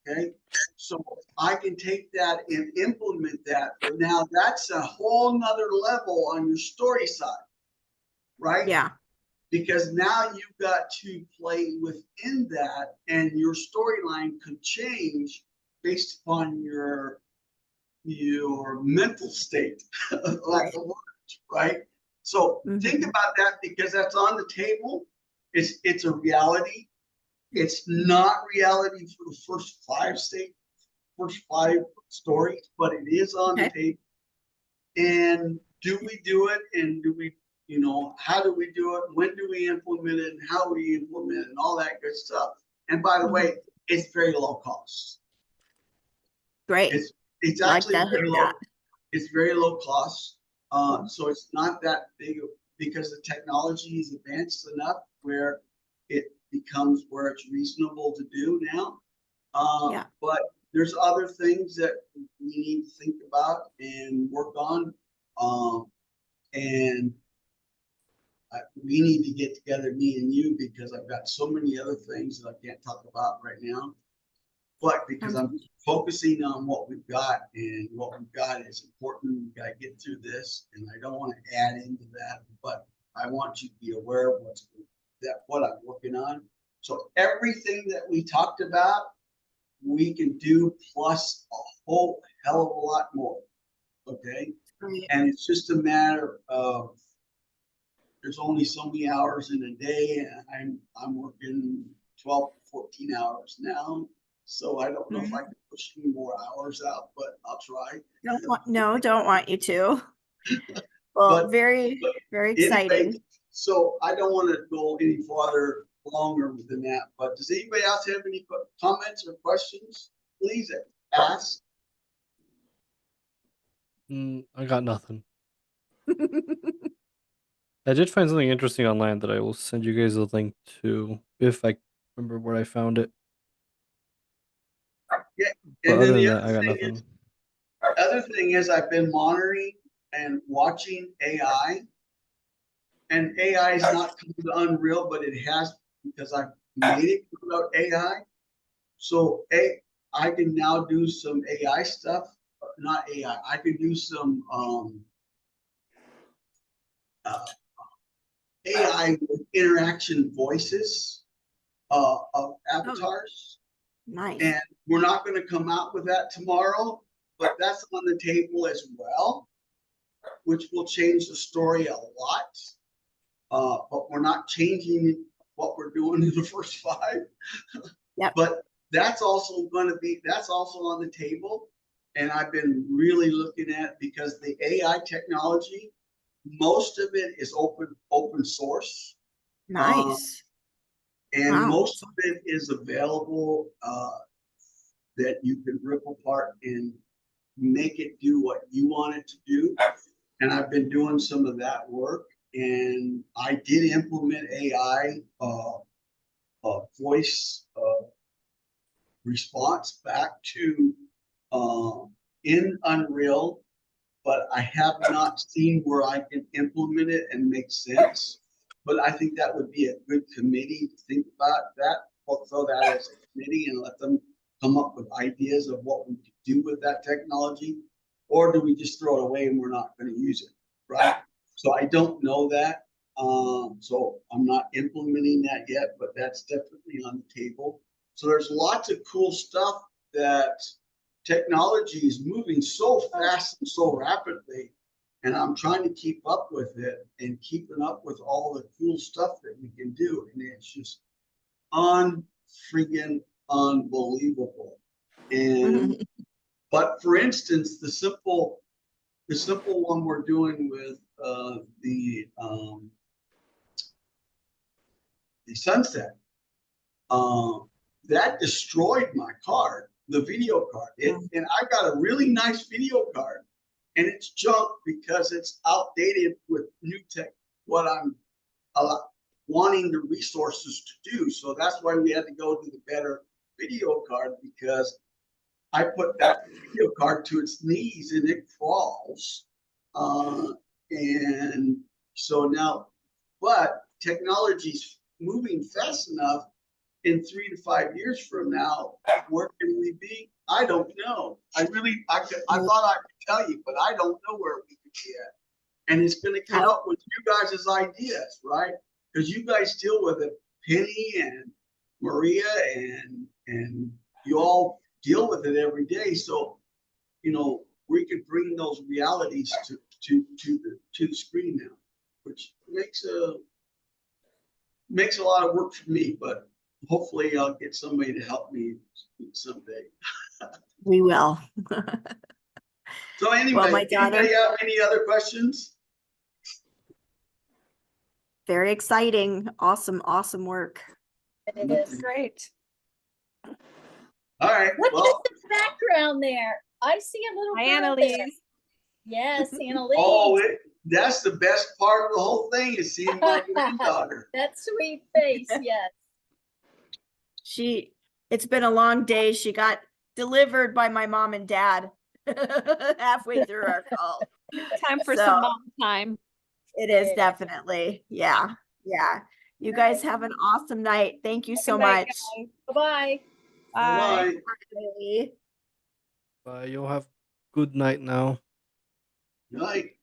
Okay, so I can take that and implement that, but now that's a whole nother level on your story side, right? Yeah. Because now you've got to play within that, and your storyline could change based upon your mental state, Right. right? So think Mhm. about that, because that's on the table. It's a reality. It's not reality for the first five stories, but it is on the Okay. table. And do we do it? And do we, how do we do it? When do we implement it? And how do we implement it? And all that good stuff. And by the Mhm. way, it's very low cost. Great. It's Like actually that, very hear low. that. It's very low cost. So it's not that big, because the technology is advanced enough where it becomes where it's reasonable to do now. Yeah. But there's other things that we need to think about and work on. And we need to get together, me and you, because I've got so many other things that I can't talk about right now. But because I'm focusing on what we've got, and what we've got is important. We gotta get through this, and I don't want to add into that, but I want you to be aware of what I'm working on. So everything that we talked about, we can do, plus a whole hell of a lot more. Okay, Great. and it's just a matter of, there's only so many hours in a day, and I'm working 12 to 14 hours now. So I don't know if I can push any more hours out, but I'll try. Don't want you to. Well, But very, very anyway, exciting. so I don't want to go any farther longer than that. But does anybody else have any comments or questions? Please ask. I got nothing. I did find something interesting online that I will send you guys a link to if I remember where I found it. Yeah, But and other then than the that, I got nothing. other thing is I've been monitoring and watching AI, and AI is not coming to Unreal, but it has, because I've made it about AI. So I can now do some AI stuff, not AI. I can do some AI with interaction voices of avatars. Nice. And we're not going to come out with that tomorrow, but that's on the table as well, which will change the story a lot. But we're not changing what we're doing in the first five. Yep. But that's also on the table. And I've been really looking at, because the AI technology, most of it is open source. Nice. And Wow. most of it is available that you can rip apart and make it do what you want it to do. And I've been doing some of that work. And I did implement AI voice response back to in Unreal, but I have not seen where I can implement it and make sense. But I think that would be a good committee to think about that, or throw that as a committee and let them come up with ideas of what we could do with that technology. Or do we just throw it away and we're not going to use it, right? So I don't know that. So I'm not implementing that yet, but that's definitely on the table. So there's lots of cool stuff that technology is moving so fast and so rapidly, and I'm trying to keep up with it and keeping up with all the cool stuff that we can do. And it's just unfreaking unbelievable. And but for instance, the simple one we're doing with the Sunset, that destroyed my card, the video card. And I got a really nice video card, and it's junk because it's outdated with new tech, what I'm wanting the resources to do. So that's why we had to go to the better video card, because I put that video card to its knees and it crawls. And so now, but technology's moving fast enough in 3 to 5 years from now, where can we be? I don't know. I thought I could tell you, but I don't know where we could be at. And it's gonna come up with you guys' ideas, right? Because you guys deal with it, Penny and Maria and you all deal with it every day. So, you know, we could bring those realities to the screen now, which makes a lot of work for me, but hopefully I'll get somebody to help me someday. We will. So anyway, my daughter- anybody have any other questions? Very exciting. Awesome, awesome work. It is. Great. All right, Look well, at the background there. I see a little Hi, girl there. Annalise. Yes, Annalise. oh, that's the best part of the whole thing is seeing my granddaughter. That sweet face, yes. It's been a long day. She got delivered by my mom and dad halfway through our call. Time for So- some mom time. It is Yeah. definitely. Yeah. Yeah. You guys have an awesome night. Thank you so Good night, much. guys. Bye-bye. Bye. Bye. You'll have good night now. Night.